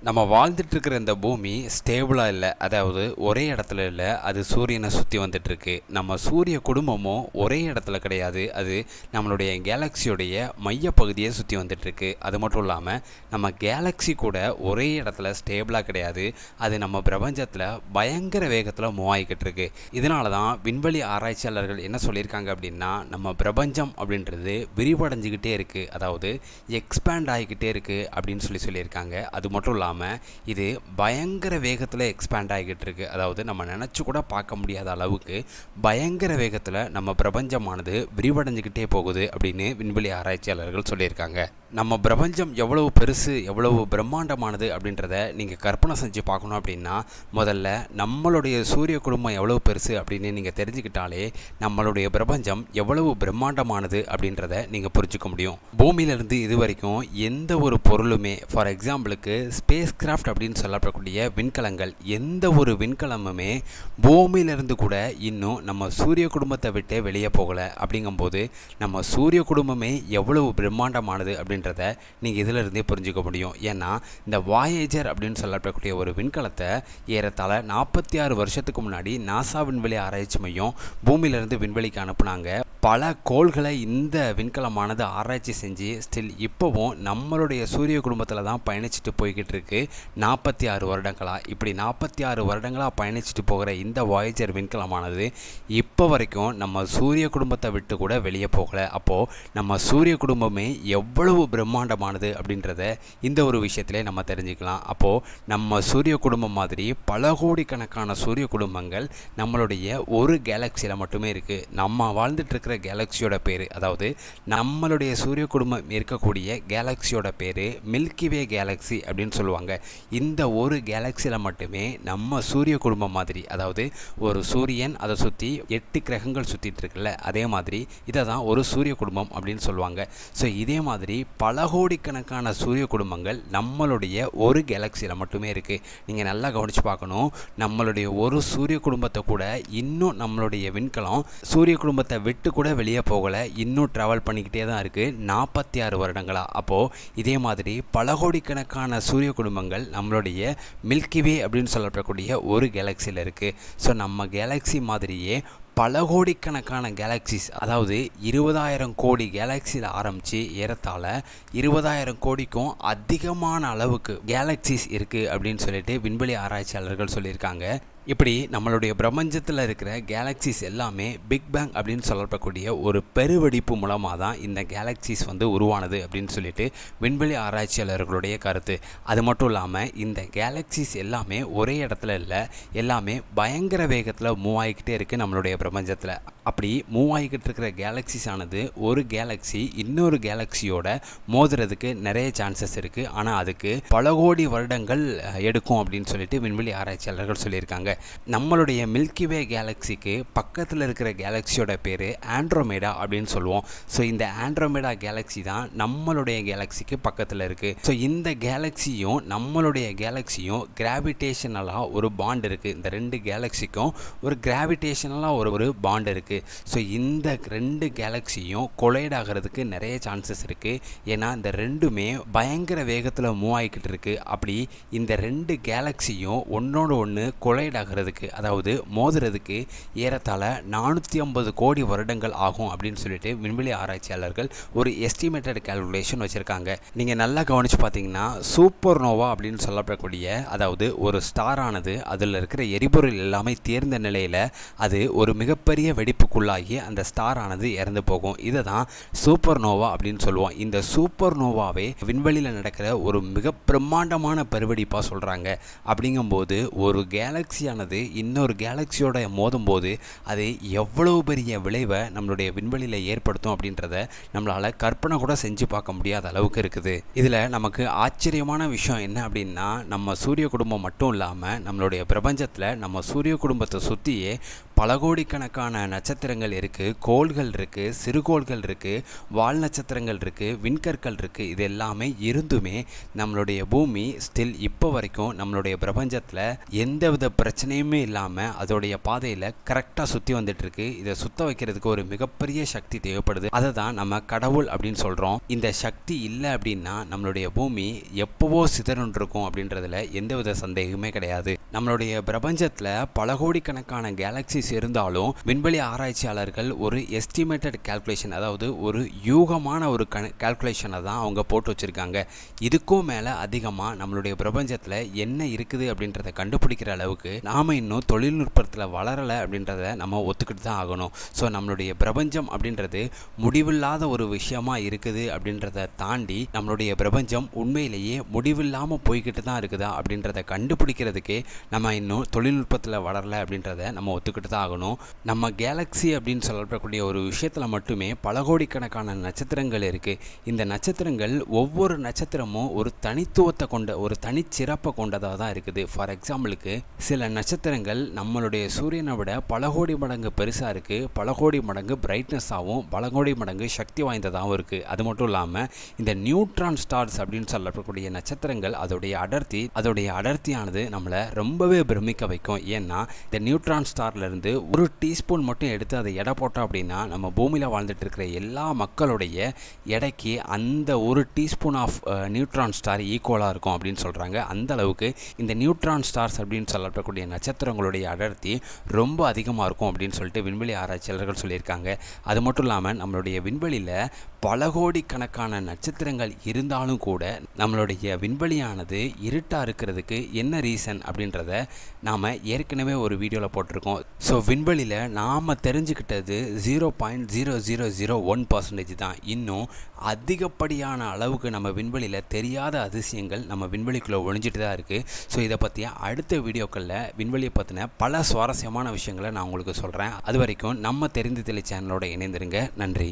நம்ம வாழ்ந்துட்டு இருக்கிற இந்த பூமி ஸ்டேபிளாக இல்லை, அதாவது ஒரே இடத்துல இல்லை. அது சூரியனை சுற்றி வந்துட்டு இருக்கு. நம்ம சூரிய குடும்பமும் ஒரே இடத்துல கிடையாது. அது நம்மளுடைய கேலக்சியோடைய மையப்பகுதியை சுற்றி வந்துட்டு இருக்கு. அது மட்டும் இல்லாமல் நம்ம கேலக்சி கூட ஒரே இடத்துல ஸ்டேபிளாக கிடையாது. அது நம்ம பிரபஞ்சத்தில் பயங்கர வேகத்தில் மூவ் ஆகிக்கிட்டு இருக்கு. இதனால தான் விண்வெளி ஆராய்ச்சியாளர்கள் என்ன சொல்லியிருக்காங்க அப்படின்னா, நம்ம பிரபஞ்சம் அப்படின்றது விரிவடைஞ்சிக்கிட்டே இருக்குது, அதாவது எக்ஸ்பேண்ட் ஆகிக்கிட்டே இருக்குது அப்படின்னு சொல்லியிருக்காங்க. அது மட்டும் இல்லாமல் இது பயங்கர வேகத்தில் எக்ஸ்பேண்ட் ஆகிக்கிட்டு இருக்கு. அதாவது நம்ம நினச்சி கூட பார்க்க முடியாத அளவுக்கு பயங்கர வேகத்தில் நம்ம பிரபஞ்சமானது விரிவடைஞ்சிக்கிட்டே போகுது அப்படின்னு விண்வெளி ஆராய்ச்சியாளர்கள் சொல்லியிருக்காங்க. நம்ம பிரபஞ்சம் எவ்வளவு பெருசு, எவ்வளவு பிரம்மாண்டமானது அப்படின்றத நீங்கள் கற்பனை செஞ்சு பார்க்கணும் அப்படின்னா, முதல்ல நம்மளுடைய சூரிய குடும்பம் எவ்வளவு பெருசு அப்படின்னு நீங்கள் தெரிஞ்சுக்கிட்டாலே நம்மளுடைய பிரபஞ்சம் எவ்வளவு பிரம்மாண்டமானது அப்படின்றத நீங்கள் புரிஞ்சுக்க முடியும். பூமியிலிருந்து இது வரைக்கும் எந்த ஒரு பொருளுமே, ஃபார் எக்ஸாம்பிளுக்கு ஸ்பேஸ் கிராஃப்ட் அப்படின்னு சொல்லப்படக்கூடிய விண்கலங்கள், எந்த ஒரு விண்கலமுமே பூமியிலிருந்து கூட இன்னும் நம்ம சூரிய குடும்பத்தை விட்டு வெளியே போகலை. அப்படிங்கும்போது நம்ம சூரிய குடும்பமே எவ்வளவு பிரம்மாண்டமானது அப்படின்றத நீங்கள் இதில் இருந்தே புரிஞ்சுக்க முடியும். ஏன்னா இந்த வாயேஜர் அப்படின்னு சொல்லப்படக்கூடிய ஒரு விண்கலத்தை ஏறத்தாழ 46 வருஷத்துக்கு முன்னாடி நாசா விண்வெளி ஆராய்ச்சி மையம் பூமியிலிருந்து விண்வெளிக்கு அனுப்புனாங்க. பல கோள்களை இந்த விண்கலமானது ஆராய்ச்சி செஞ்சு ஸ்டில் இப்போவும் நம்மளுடைய சூரிய குடும்பத்தில் தான் பயணிச்சுட்டு போய்கிட்டு இருக்கு 46 வருடங்களாக. இப்படி 46 வருடங்களாக பயணிச்சுட்டு போகிற இந்த வாயேஜர் விண்கலமானது இப்போ வரைக்கும் நம்ம சூரிய குடும்பத்தை விட்டு கூட வெளியே போகலை. அப்போது நம்ம சூரிய குடும்பமே எவ்வளவு பிரம்மாண்டமானது அப்படின்றத இந்த ஒரு விஷயத்திலே நம்ம தெரிஞ்சுக்கலாம். அப்போது நம்ம சூரிய குடும்பம் மாதிரி பல கோடிக்கணக்கான சூரிய குடும்பங்கள் நம்மளுடைய ஒரு கேலக்சியில் மட்டுமே இருக்குது. நம்ம வாழ்ந்துட்டு இருக்கிற கேலக்சியோட பேர், அதாவது நம்மளுடைய சூரிய குடும்பம் இருக்கக்கூடிய கேலக்சியோட பேர் மில்கிவே கேலக்சி அப்படின்னு சொல்லுவாங்க. இந்த ஒரு கேலக்சியில் மட்டுமே நம்ம சூரிய குடும்பம் மாதிரி, அதாவது ஒரு சூரியன் அதை சுற்றி 8 கிரகங்கள் சுற்றிட்டு இருக்குல்ல, அதே மாதிரி இதை தான் ஒரு சூரிய குடும்பம் அப்படின்னு சொல்லுவாங்க. ஸோ இதே மாதிரி பல கோடிக்கணக்கான சூரிய குடும்பங்கள் நம்மளுடைய ஒரு கேலக்சியில் மட்டுமே இருக்குது. நீங்கள் நல்லா கவனித்து பார்க்கணும். நம்மளுடைய ஒரு சூரிய குடும்பத்தை கூட இன்னும் நம்மளுடைய விண்கலம் சூரிய குடும்பத்தை விட்டு கூட வெளியே போகலை, இன்னும் ட்ராவல் பண்ணிக்கிட்டே தான் இருக்குது 46 வருடங்களாக. அப்போது இதே மாதிரி பல கோடிக்கணக்கான சூரிய குடும்பங்கள் நம்மளுடைய மில்கிவே அப்படின்னு சொல்லப்படக்கூடிய ஒரு கேலக்சியில் இருக்குது. ஸோ நம்ம கேலக்சி மாதிரியே பல கோடிக்கணக்கான கேலக்சிஸ், அதாவது 20,000 கோடி கேலக்சியில் ஆரம்பித்து ஏறத்தாழ 20,000 கோடிக்கும் அதிகமான அளவுக்கு கேலக்சிஸ் இருக்குது அப்படின்னு சொல்லிட்டு விண்வெளி ஆராய்ச்சியாளர்கள் சொல்லியிருக்காங்க. இப்படி நம்மளுடைய பிரபஞ்சத்தில் இருக்கிற கேலக்சிஸ் எல்லாமே பிக் பேங் அப்படின்னு சொல்லப்படக்கூடிய ஒரு பெருவெடிப்பு மூலமாக தான் இந்த கேலக்சிஸ் உருவானது அப்படின்னு சொல்லிட்டு விண்வெளி ஆராய்ச்சியாளர்களுடைய கருத்து. அது மட்டும் இல்லாமல் இந்த கேலக்சிஸ் எல்லாமே ஒரே இடத்துல இல்லை, எல்லாமே பயங்கர வேகத்தில் மூவ் ஆகிக்கிட்டே இருக்குது நம்மளுடைய பிரபஞ்சத்தில். அப்படி மூவ் ஆகிக்கிட்டு இருக்கிற கேலக்சிஸ் ஆனது ஒரு கேலக்சி இன்னொரு கேலக்சியோட மோதுறதுக்கு நிறைய சான்சஸ் இருக்குது. ஆனால் அதுக்கு பல கோடி வருடங்கள் எடுக்கும் அப்படின்னு சொல்லிட்டு விண்வெளி ஆராய்ச்சியாளர்கள் சொல்லியிருக்காங்க. நம்மளுடைய மில்கிவே கேலக்சிக்கு பக்கத்தில் இருக்கிற கேலக்சியோட பேர் ஆண்ட்ரோமேடா அப்படின்னு சொல்லுவோம். ஸோ இந்த ஆண்ட்ரோமேடா கேலக்சி தான் நம்மளுடைய கேலக்சிக்கு பக்கத்தில் இருக்குது. ஸோ இந்த கேலக்சியும் நம்மளுடைய கேலக்சியும் கிராவிடேஷனலாக ஒரு பாண்ட் இருக்குது. இந்த ரெண்டு கேலக்சிக்கும் ஒரு கிராவிடேஷனலாக ஒரு பாண்ட் இருக்குது. ஸோ இந்த ரெண்டு கேலக்சியும் கொலைட் ஆகிறதுக்கு நிறைய சான்சஸ் இருக்குது. ஏன்னா இந்த ரெண்டுமே பயங்கர வேகத்தில் மூவ் ஆகிக்கிட்டு இருக்குது. அப்படி இந்த ரெண்டு கேலக்சியும் ஒன்றோடு ஒன்று கொலைட் ஆகிறதுக்கு, அதாவது மோதுறதுக்கு ஏறத்தாழ 450 கோடி வருடங்கள் ஆகும் அப்படின்னு சொல்லிட்டு விண்வெளி ஆராய்ச்சியாளர்கள் ஒரு எஸ்டிமேட்டட் கால்குலேஷன் வச்சுருக்காங்க. நீங்கள் நல்லா கவனித்து பார்த்தீங்கன்னா சூப்பர் நோவா அப்படின்னு சொல்லப்படக்கூடிய, அதாவது ஒரு ஸ்டார் ஆனது அதில் இருக்கிற எரிபொருள் எல்லாமே தேர்ந்த நிலையில் அது ஒரு மிகப்பெரிய வெடிப்புக்குள்ளாகி அந்த ஸ்டார் ஆனது இறந்து போகும். இதை தான் சூப்பர் நோவா அப்படின்னு சொல்லுவோம். இந்த சூப்பர் நோவாவே விண்வெளியில் நடக்கிற ஒரு மிக பிரம்மாண்டமான பெருவெடிப்பாக சொல்கிறாங்க. அப்படிங்கும்போது ஒரு கேலக்சியானது இன்னொரு கேலக்சியோட மோதும் போது அது எவ்வளவு பெரிய விளைவை நம்மளுடைய விண்வெளியில் ஏற்படுத்தும் அப்படின்றத நம்மளால் கற்பனை கூட செஞ்சு பார்க்க முடியாத அளவுக்கு இருக்குது. இதில் நமக்கு ஆச்சரியமான விஷயம் என்ன அப்படின்னா, நம்ம சூரிய குடும்பம் மட்டும் இல்லாமல் நம்மளுடைய பிரபஞ்சத்தில் நம்ம சூரிய குடும்பத்தை சுற்றியே பல கோடிக்கணக்கான நட்சத்திரங்கள் இருக்குது, கோள்கள் இருக்குது, சிறுகோள்கள் இருக்குது, வால் நட்சத்திரங்கள் இருக்குது, விண்கற்கள் இருக்குது. இது எல்லாமே இருந்துமே நம்மளுடைய பூமி ஸ்டில் இப்போ வரைக்கும் நம்மளுடைய பிரபஞ்சத்தில் எந்தவித பிரச்சனையுமே இல்லாமல் அதோடைய பாதையில் கரெக்டாக சுற்றி வந்துட்டுருக்கு. இதை சுத்த வைக்கிறதுக்கு ஒரு மிகப்பெரிய சக்தி தேவைப்படுது. அதை தான் நம்ம கடவுள் அப்படின்னு சொல்கிறோம். இந்த சக்தி இல்லை அப்படின்னா நம்மளுடைய பூமி எப்போவோ சிதறுண்டிருக்கும் அப்படின்றதுல எந்தவித சந்தேகமே கிடையாது. நம்மளுடைய பிரபஞ்சத்தில் பல கோடிக்கணக்கான கேலக்சிஸ் இருந்தாலும் விண்வெளி ஆராய்ச்சியாளர்கள் ஒரு எஸ்டிமேட்டட் கால்குலேஷன், அதாவது ஒரு யூகமான ஒரு கால்குலேஷனை தான் அவங்க போட்டு வச்சுருக்காங்க. இதுக்கும் மேலே அதிகமாக நம்மளுடைய பிரபஞ்சத்தில் என்ன இருக்குது அப்படின்றத கண்டுபிடிக்கிற அளவுக்கு நாம் இன்னும் தொழில்நுட்பத்தில் வளரலை அப்படின்றத நம்ம ஒத்துக்கிட்டு தான் ஆகணும். ஸோ நம்மளுடைய பிரபஞ்சம் அப்படின்றது முடிவில்லாத ஒரு விஷயமா இருக்குது அப்படின்றத தாண்டி நம்மளுடைய பிரபஞ்சம் உண்மையிலேயே முடிவில்லாமல் போய்கிட்டு தான் இருக்குதா அப்படின்றத கண்டுபிடிக்கிறதுக்கே நம்ம இன்னும் தொழில்நுட்பத்தில் வளரலை அப்படின்றத நம்ம ஒத்துக்கிட்டு தான் ஆகணும். நம்ம கேலக்ஸி அப்படின்னு சொல்லப்படக்கூடிய ஒரு விஷயத்தில் மட்டுமே பல கோடிக்கணக்கான நட்சத்திரங்கள் இருக்குது. இந்த நட்சத்திரங்கள் ஒவ்வொரு நட்சத்திரமும் ஒரு தனித்துவத்தை கொண்ட ஒரு தனிச்சிறப்பை கொண்டதாக தான் இருக்குது. ஃபார் எக்ஸாம்பிளுக்கு சில நட்சத்திரங்கள் நம்மளுடைய சூரியனை விட பல கோடி மடங்கு பெருசாக இருக்குது, பல கோடி மடங்கு பிரைட்னஸாகவும் பல கோடி மடங்கு சக்தி வாய்ந்ததாகவும் இருக்குது. அது மட்டும் இல்லாமல் இந்த நியூட்ரான் ஸ்டார்ஸ் அப்படின்னு சொல்லப்படக்கூடிய நட்சத்திரங்கள் அதோடைய அடர்த்தியானது நம்மளை ரொம்பவே பிரமிக்க வைக்கும். ஏன்னா இந்த நியூட்ரான் ஸ்டார்லேருந்து ஒரு டீஸ்பூன் மட்டும் எடுத்து அதை எடை போட்டோம் அப்படின்னா நம்ம பூமியில் வாழ்ந்துட்டு இருக்கிற எல்லா மக்களுடைய எடைக்கு அந்த ஒரு டீஸ்பூன் ஆஃப் நியூட்ரான் ஸ்டார் ஈக்குவலாக இருக்கும் அப்படின்னு சொல்கிறாங்க. அந்த அளவுக்கு இந்த நியூட்ரான் ஸ்டார்ஸ் அப்படின்னு சொல்லப்படக்கூடிய நட்சத்திரங்களுடைய அடர்த்தி ரொம்ப அதிகமாக இருக்கும் அப்படின்னு சொல்லிட்டு விண்வெளி ஆராய்ச்சியாளர்கள் சொல்லியிருக்காங்க. அது மட்டும் இல்லாமல் நம்மளுடைய விண்வெளியில் பல கோடிக்கணக்கான நட்சத்திரங்கள் இருந்தாலும் கூட நம்மளுடைய விண்வெளியானது இருட்டாக இருக்கிறதுக்கு என்ன ரீசன் அப்படின்றத நாம் ஏற்கனவே ஒரு வீடியோவில் போட்டிருக்கோம். ஸோ விண்வெளியில் நாம் தெரிஞ்சுக்கிட்டது 0.0001% தான். இன்னும் அதிகப்படியான அளவுக்கு நம்ம விண்வெளியில் தெரியாத அதிசயங்கள் நம்ம விண்வெளிக்குள்ளே ஒழிஞ்சிட்டு தான் இருக்குது. ஸோ இதை பற்றி அடுத்த வீடியோக்களில் விண்வெளியை பற்றின பல சுவாரஸ்யமான விஷயங்களை நான் உங்களுக்கு சொல்கிறேன். அது வரைக்கும் நம்ம தெரிந்து தெளி சேனலோட இணைந்திருங்க. நன்றி.